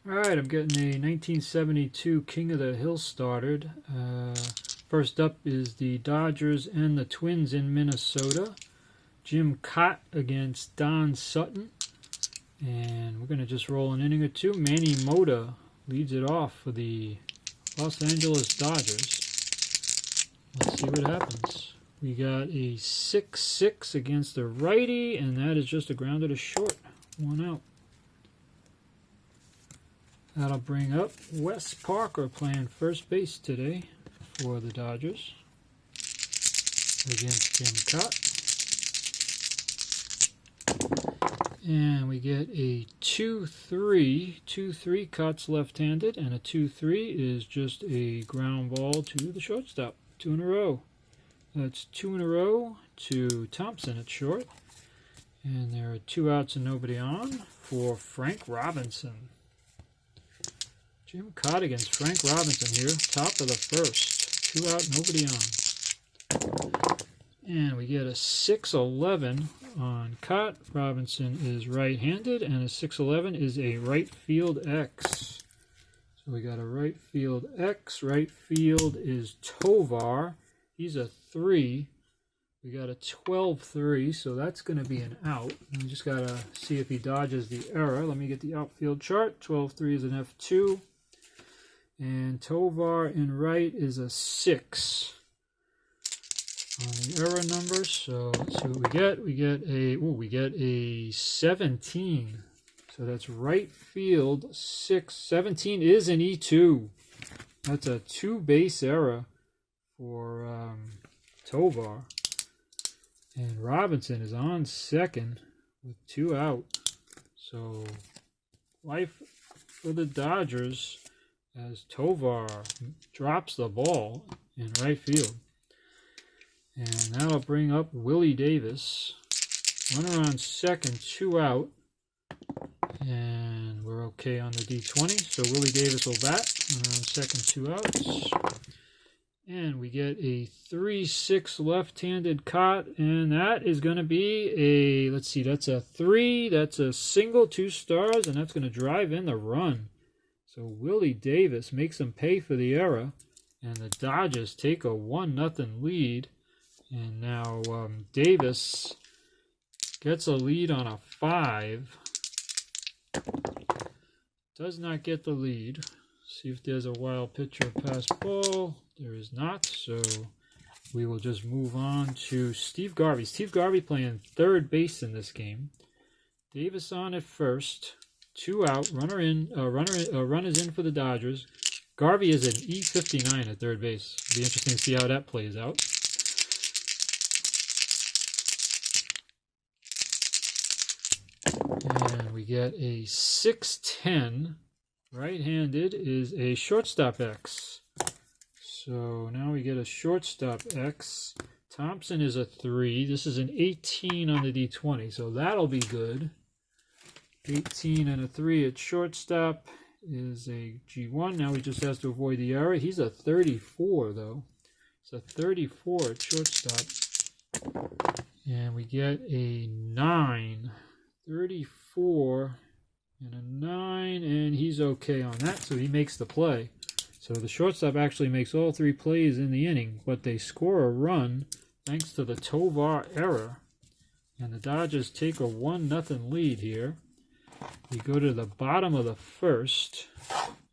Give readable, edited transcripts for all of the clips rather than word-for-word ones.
Alright, I'm getting a 1972 King of the Hill started. First up is the Dodgers and the Twins in Minnesota. Jim Cott against Don Sutton. And we're going to just roll an inning or two. Manny Mota leads it off for the Los Angeles Dodgers. Let's see what happens. We got a 6-6 against the righty, and that is just a grounder to short. 1 out. That'll bring up Wes Parker playing first base today for the Dodgers against Jim Cott. And we get a 2-3. 2-3 Cott's left-handed, and a 2-3 is just a ground ball to the shortstop. 2 in a row. That's 2 in a row to Thompson at short. And there are 2 outs and nobody on for Frank Robinson. Jim Cott against Frank Robinson here, top of the first. 2 out, nobody on. And we get a 6-11 on Cott. Robinson is right-handed, and a 6-11 is a right field X. So we got a right field X. Right field is Tovar. He's a 3. We got a 12-3, so that's going to be an out. We just got to see if he dodges the error. Let me get the outfield chart. 12-3 is an F2. And Tovar in right is a 6 on the error number. So let's see what we get. We get a 17. So that's right field 6. 17 is an E2. That's a 2-base error for Tovar. And Robinson is on second with 2 out. So life for the Dodgers as Tovar drops the ball in right field. And that'll bring up Willie Davis. Runner on second, 2 out. And we're okay on the D20. So Willie Davis will bat. Runner on second, 2 outs. And we get a 3-6 left-handed Cott. And that is going to be a, let's see, that's a 3. That's a single, 2 stars. And that's going to drive in the run. So Willie Davis makes them pay for the error, and the Dodgers take a 1-0 lead. And now Davis gets a lead on a 5. Does not get the lead. See if there's a wild pitch or pass ball. There is not, so we will just move on to Steve Garvey. Steve Garvey playing third base in this game. Davis on at first. 2 out, runner is in for the Dodgers. Garvey is an E59 at third base. It'll be interesting to see how that plays out. And we get a 6-10. Right-handed is a shortstop X. So now we get a shortstop X. Thompson is a 3. This is an 18 on the D20, so that'll be good. 18 and a 3 at shortstop is a G1. Now he just has to avoid the error. He's a 34, though. It's a 34 at shortstop. And we get a 9. 34 and a 9, and he's okay on that, so he makes the play. So the shortstop actually makes all 3 plays in the inning, but they score a run thanks to the Tovar error. And the Dodgers take a 1-0 lead here. We go to the bottom of the first,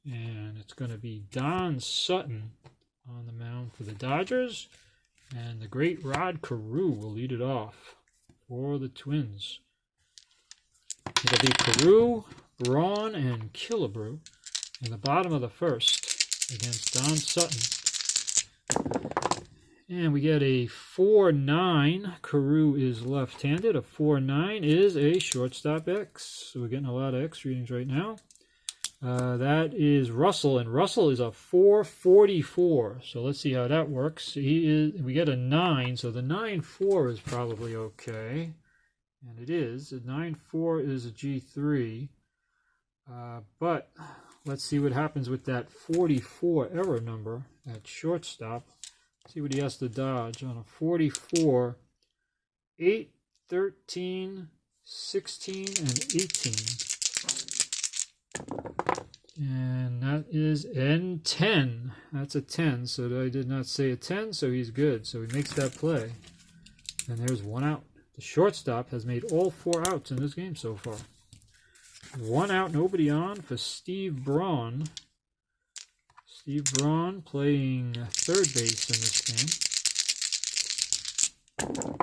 and it's going to be Don Sutton on the mound for the Dodgers, and the great Rod Carew will lead it off for the Twins. It'll be Carew, Braun, and Killebrew in the bottom of the first against Don Sutton. And we get a 4-9. Carew is left-handed. A 4-9 is a shortstop X. So we're getting a lot of X readings right now. That is Russell, and Russell is a 444. So let's see how that works. We get a 9, so the 9-4 is probably okay. And it is. A 9-4 is a G3. But let's see what happens with that 44 error number at shortstop. See what he has to dodge on a 44. 8, 13, 16, and 18. is N10. That's a 10, so I did not say a 10, so he's good. So he makes that play. And there's one out. The shortstop has made all 4 outs in this game so far. 1 out, nobody on for Steve Braun. Steve Braun playing third base in this game.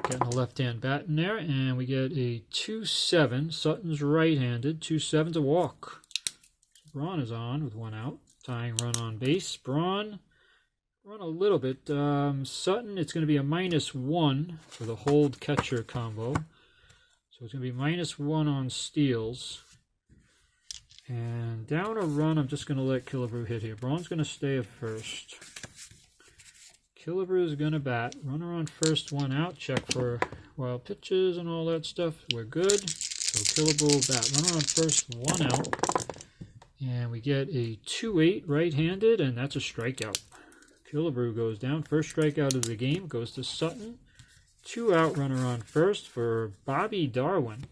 Getting a left-hand bat in there, and we get a 2-7. Sutton's right-handed. 2-7's a walk. So Braun is on with 1 out. Tying run on base. Braun run a little bit. Sutton, it's going to be a -1 for the hold-catcher combo. So it's going to be -1 on steals. And down a run, I'm just going to let Killebrew hit here. Braun's going to stay at first. Killebrew is going to bat. Runner on first, 1 out. Check for wild pitches and all that stuff. We're good. So Killebrew will bat. Runner on first, 1 out. And we get a 2-8 right-handed, and that's a strikeout. Killebrew goes down. First strikeout of the game goes to Sutton. 2 out, runner on first for Bobby Darwin.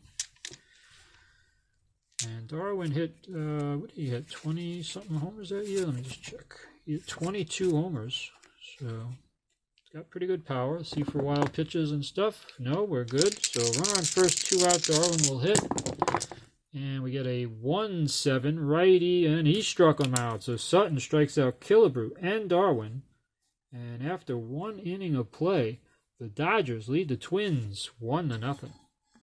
And Darwin hit, what did he hit, 20-something homers that year? Let me just check. He hit 22 homers, so he's got pretty good power. Let's see for wild pitches and stuff. No, we're good. So runner on first, 2 out, Darwin will hit. And we get a 1-7 righty, and he struck him out. So Sutton strikes out Killebrew and Darwin. And after 1 inning of play, the Dodgers lead the Twins 1-0.